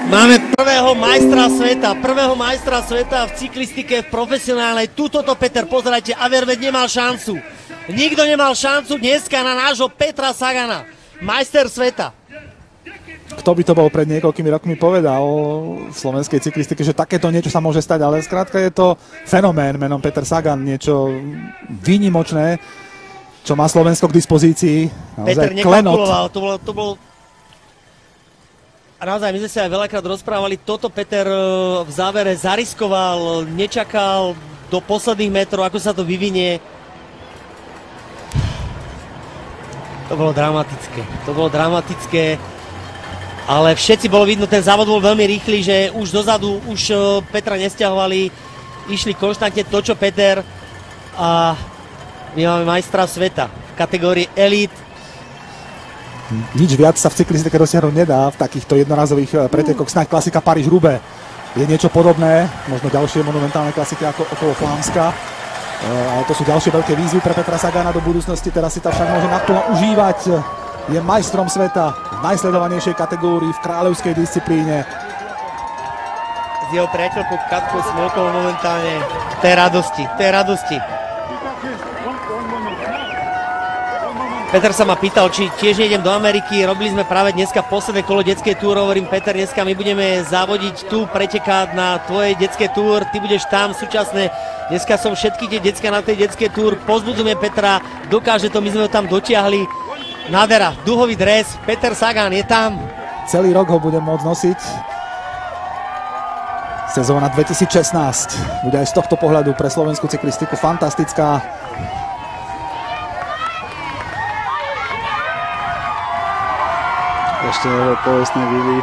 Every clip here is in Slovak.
Máme prvého majstra sveta v cyklistike v profesionálnej. Tuto to, Peter, pozerajte, Avermed nemal šancu. Nikto nemal šancu dneska na nášho Petra Sagana, majster sveta. Kto by to bol pred niekoľkými rokmi povedal v slovenskej cyklistike, že takéto niečo sa môže stať, ale skrátka je to fenomén menom Peter Sagan, niečo výnimočné, čo má Slovensko k dispozícii. Peter nekalkuloval, to bolo... A naozaj, my sme sa aj veľakrát rozprávali, toto Peter v závere zariskoval, nečakal do posledných metrov, ako sa to vyvinie. To bolo dramatické, ale všetci bolo vidno, ten závod bol veľmi rýchly, že už dozadu Petra nesťahovali, išli konštantne to, čo Peter, a my máme majstra sveta v kategórii Elite. Nič viac sa v cyklistike dosiahnuť nedá v takýchto jednorazových pretekoch. Snáď klasika Paríž-Roubaix je niečo podobné, možno ďalšie monumentálne klasiky ako okolo Flámska. Ale to sú ďalšie veľké výzvy pre Petra Sagana do budúcnosti, teraz si to však môže naplno užívať. Je majstrom sveta v najsledovanejšej kategórii v kráľovskej disciplíne. S jeho priateľkou Katkou Smolkovou momentálne v tej radosti. Peter sa ma pýtal, či tiež nejdem do Ameriky. Robili sme práve dneska posledné kolo detskej túr. Hovorím, Peter, dneska my budeme závodiť tu, pretekať na tvojej detskej túr. Ty budeš tam súčasne. Dneska som všetky tie decka na tej detskej túr. Pozbudzujeme Petra, dokáže to, my sme ho tam dotiahli. Nádhera, duhový dres, Peter Sagan je tam. Celý rok ho budem môcť nosiť. Sezóna 2016 bude aj z tohto pohľadu pre slovenskú cyklistiku fantastická. Ešte povestné vývy.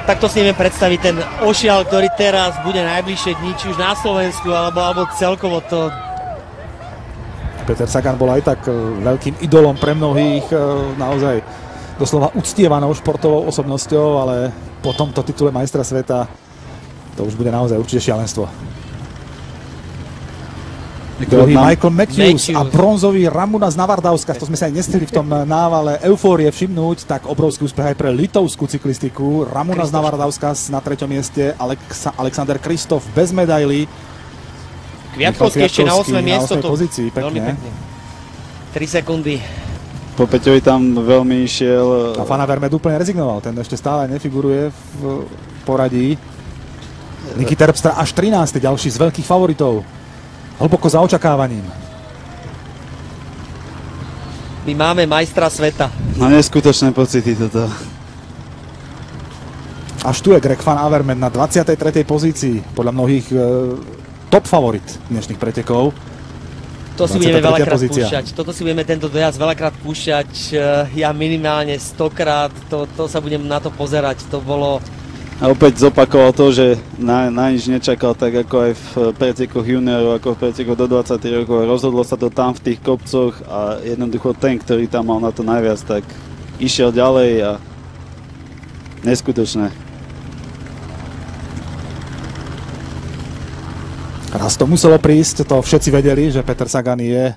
Takto si neviem predstaviť ten ošial, ktorý teraz bude najbližšie dní, či už na Slovensku, alebo celkovo to. Peter Sagan bol aj tak veľkým idolom pre mnohých, naozaj doslova uctievanou športovou osobnosťou, ale po tomto titule majstra sveta to už bude naozaj určite šialenstvo. Druhý Michael Matthews a bronzový Ramūnas Navardauskas, to sme sa aj nestihli v tom návale eufórie všimnúť, tak obrovský úspech aj pre litovskú cyklistiku. Ramūnas Navardauskas na 3. mieste, Alexander Kristof bez medailí. Kviatkovský ešte na 8. miesto, to pozícii, veľmi pekne. 3 sekundy. Po Peťovi tam veľmi išiel. A Van Avermaet úplne rezignoval, ten ešte stále nefiguruje v poradí. Niki Terpstra až 13. ďalší z veľkých favoritov. Hlboko za očakávaním. My máme majstra sveta. No neskutočné pocity toto. Až tu je Greg Van Avermaet na 23. pozícii. Podľa mnohých top favorit dnešných pretekov. To si budeme veľakrát púšťať. Toto si budeme tento dojazd veľakrát púšťať. Ja minimálne 100-krát. To sa budem na to pozerať. To bolo... A opäť zopakoval to, že na nič nečakal, tak ako aj v pretekoch juniorov, ako v pretekoch do 20 rokov. Rozhodlo sa to tam v tých kopcoch a jednoducho ten, ktorý tam mal na to najviac, tak išiel ďalej a neskutočné. Raz to muselo prísť, to všetci vedeli, že Peter Sagan je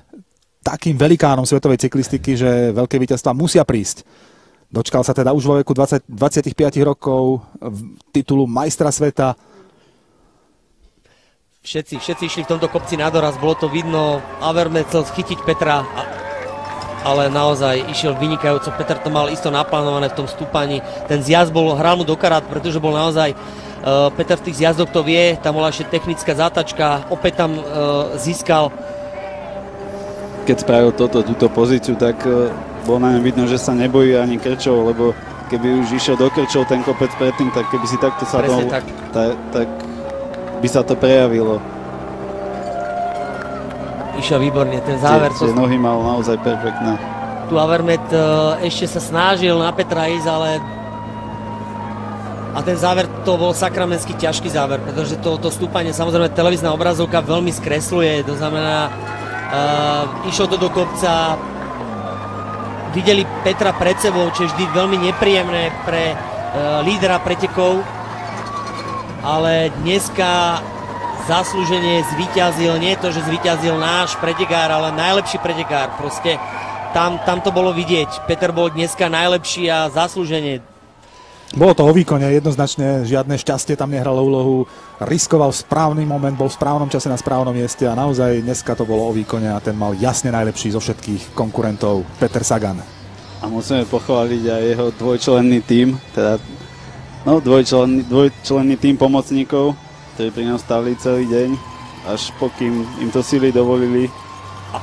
takým velikánom svetovej cyklistiky, že veľké víťazstvá musia prísť. Dočkal sa teda už vo veku 25 rokov titulu majstra sveta. Všetci išli v tomto kopci na doraz, bolo to vidno. Avermaet chcel chytiť Petra, ale naozaj išiel vynikajúco. Peter to mal isto naplánované v tom stúpaní. Ten zjazd hral mu do karát, pretože bol naozaj... Peter v tých zjazdoch to vie, tam bola ešte technická zátačka, opäť tam získal. Keď spravil túto pozíciu, tak bolo na ňom vidno, že sa nebojí ani krčov, lebo keby už išiel do krčov ten kopec predtým, tak keby si takto sadol, tak by sa to prejavilo. Išiel výborne, ten záver. Tie nohy mal naozaj perfektné. Tu Avermaet ešte sa snažil na Petra ísť, ale... A ten záver, to bol sakramensky ťažký záver, pretože to stúpanie, samozrejme televízna obrazovka veľmi skresluje, to znamená, išlo to do kopca, videli Petra pred sebou, čo je vždy veľmi nepríjemné pre lídera pretekov, ale dneska zaslúžene zvíťazil, nie je to, že zvíťazil náš pretekár, ale najlepší pretekár, proste tam to bolo vidieť. Peter bol dneska najlepší a zaslúžene. Bolo to o výkone, jednoznačne žiadne šťastie tam nehralo úlohu, riskoval v správny moment, bol v správnom čase na správnom mieste a naozaj dneska to bolo o výkone a ten mal jasne najlepší zo všetkých konkurentov, Peter Sagan. A musíme pochváliť aj jeho dvojčlenný tím, teda dvojčlenný tím pomocníkov, ktorí pri ňom stáli celý deň, až pokým im to síly dovolili.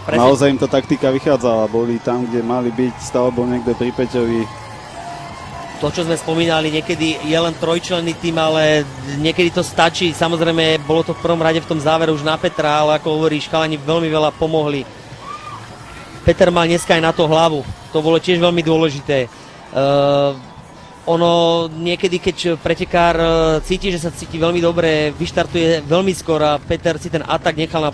Naozaj im to taktika vychádzala, boli tam, kde mali byť, stále bol niekto pri Peťovi. To, čo sme spomínali, niekedy je len trojčlenný tým, ale niekedy to stačí. Samozrejme, bolo to v prvom rade v tom závere už na Petra, ale ako hovoríš, chalani veľmi veľa pomohli. Peter mal dneska aj na to hlavu. To bolo tiež veľmi dôležité. Ono niekedy, keď pretekár cíti, že sa cíti veľmi dobre, vyštartuje veľmi skoro a Peter si ten atak nechal na